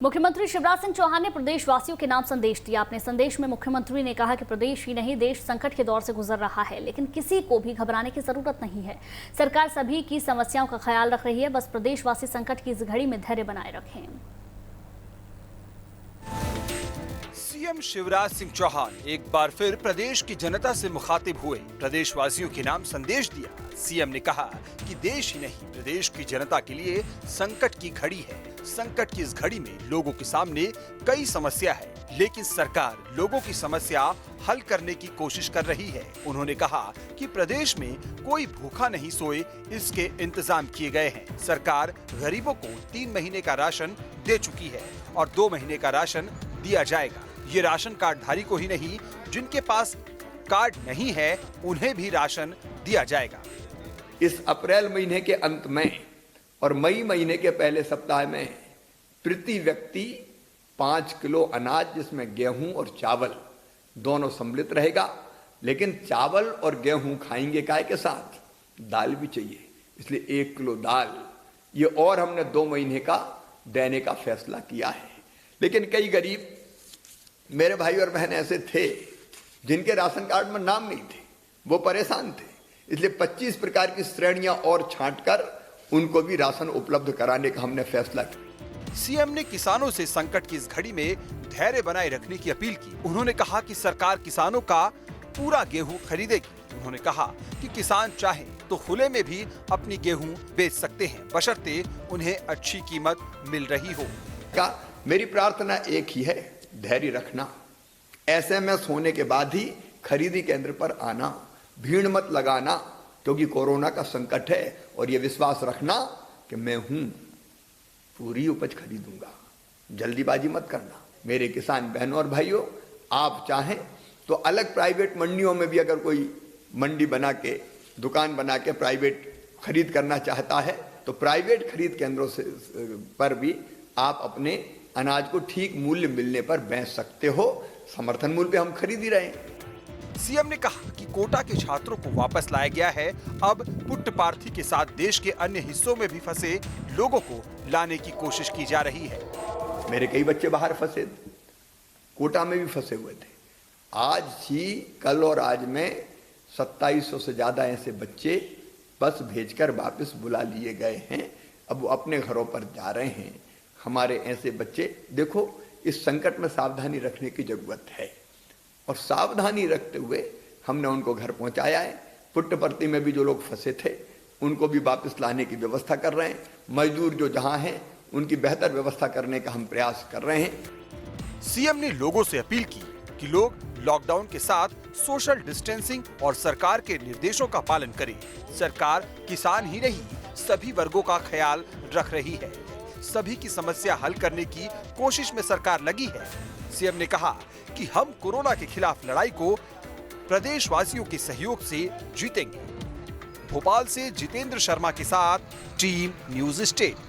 मुख्यमंत्री शिवराज सिंह चौहान ने प्रदेशवासियों के नाम संदेश दिया। अपने संदेश में मुख्यमंत्री ने कहा कि प्रदेश ही नहीं देश संकट के दौर से गुजर रहा है, लेकिन किसी को भी घबराने की जरूरत नहीं है। सरकार सभी की समस्याओं का ख्याल रख रही है, बस प्रदेशवासी संकट की इस घड़ी में धैर्य बनाए रखें। सीएम शिवराज सिंह चौहान एक बार फिर प्रदेश की जनता से मुखातिब हुए, प्रदेशवासियों के नाम संदेश दिया। सीएम ने कहा कि देश ही नहीं प्रदेश की जनता के लिए संकट की घड़ी है। संकट की इस घड़ी में लोगों के सामने कई समस्या है, लेकिन सरकार लोगों की समस्या हल करने की कोशिश कर रही है। उन्होंने कहा कि प्रदेश में कोई भूखा नहीं सोए, इसके इंतजाम किए गए हैं। सरकार गरीबों को 3 महीने का राशन दे चुकी है और 2 महीने का राशन दिया जाएगा। ये राशन कार्ड धारी को ही नहीं, जिनके पास कार्ड नहीं है उन्हें भी राशन दिया जाएगा। इस अप्रैल महीने के अंत में और मई महीने के पहले सप्ताह में प्रति व्यक्ति 5 किलो अनाज, जिसमें गेहूं और चावल दोनों सम्मिलित रहेगा। लेकिन चावल और गेहूं खाएंगे काय के साथ? दाल भी चाहिए, इसलिए 1 किलो दाल ये और हमने 2 महीने का देने का फैसला किया है। लेकिन कई गरीब मेरे भाई और बहन ऐसे थे जिनके राशन कार्ड में नाम नहीं थे, वो परेशान थे, इसलिए 25 प्रकार की श्रेणियां और छांटकर उनको भी राशन उपलब्ध कराने का हमने फैसला किया। सीएम ने किसानों से संकट की इस घड़ी में धैर्य बनाए रखने की अपील की। उन्होंने कहा कि सरकार किसानों का पूरा गेहूं खरीदेगी। उन्होंने कहा कि किसान चाहे तो खुले में भी अपनी गेहूं बेच सकते हैं, बशर्ते उन्हें अच्छी कीमत मिल रही हो। मेरी प्रार्थना एक ही है, धैर्य रखना। एसएमएस होने के बाद ही खरीदी केंद्र पर आना, भीड़ मत लगाना, क्योंकि कोरोना का संकट है। और ये विश्वास रखना कि मैं हूं, पूरी उपज खरीदूंगा, जल्दीबाजी मत करना। मेरे किसान बहनों और भाइयों, आप चाहें तो अलग प्राइवेट मंडियों में भी अगर कोई मंडी बना के, दुकान बना के प्राइवेट खरीद करना चाहता है तो प्राइवेट खरीद केंद्रों से पर भी आप अपने अनाज को ठीक मूल्य मिलने पर बेच सकते हो। समर्थन मूल्य पे हम खरीद ही रहे हैं। सीएम ने कहा कि कोटा के छात्रों को वापस लाया गया है। अब पुट्टपार्थी के साथ देश के अन्य हिस्सों में भी फंसे लोगों को लाने की कोशिश की जा रही है। मेरे कई बच्चे बाहर फंसे, कोटा में भी फंसे हुए थे। आज ही, कल और आज में 2700 से ज्यादा ऐसे बच्चे बस भेजकर वापस बुला लिए गए हैं। अब वो अपने घरों पर जा रहे हैं। हमारे ऐसे बच्चे, देखो, इस संकट में सावधानी रखने की जरूरत है और सावधानी रखते हुए हमने उनको घर पहुंचाया है। पुट्टपर्ती में भी जो लोग फंसे थे उनको भी वापस लाने की व्यवस्था कर रहे हैं। मजदूर जो जहां हैं उनकी बेहतर व्यवस्था करने का हम प्रयास कर रहे हैं। सीएम ने लोगों से अपील की कि लोग लॉकडाउन के साथ सोशल डिस्टेंसिंग और सरकार के निर्देशों का पालन करें। सरकार किसान ही नहीं सभी वर्गों का ख्याल रख रही है। सभी की समस्या हल करने की कोशिश में सरकार लगी है। सीएम ने कहा कि हम कोरोना के खिलाफ लड़ाई को प्रदेशवासियों के सहयोग से जीतेंगे। भोपाल से जितेंद्र शर्मा के साथ टीम न्यूज़ स्टेट।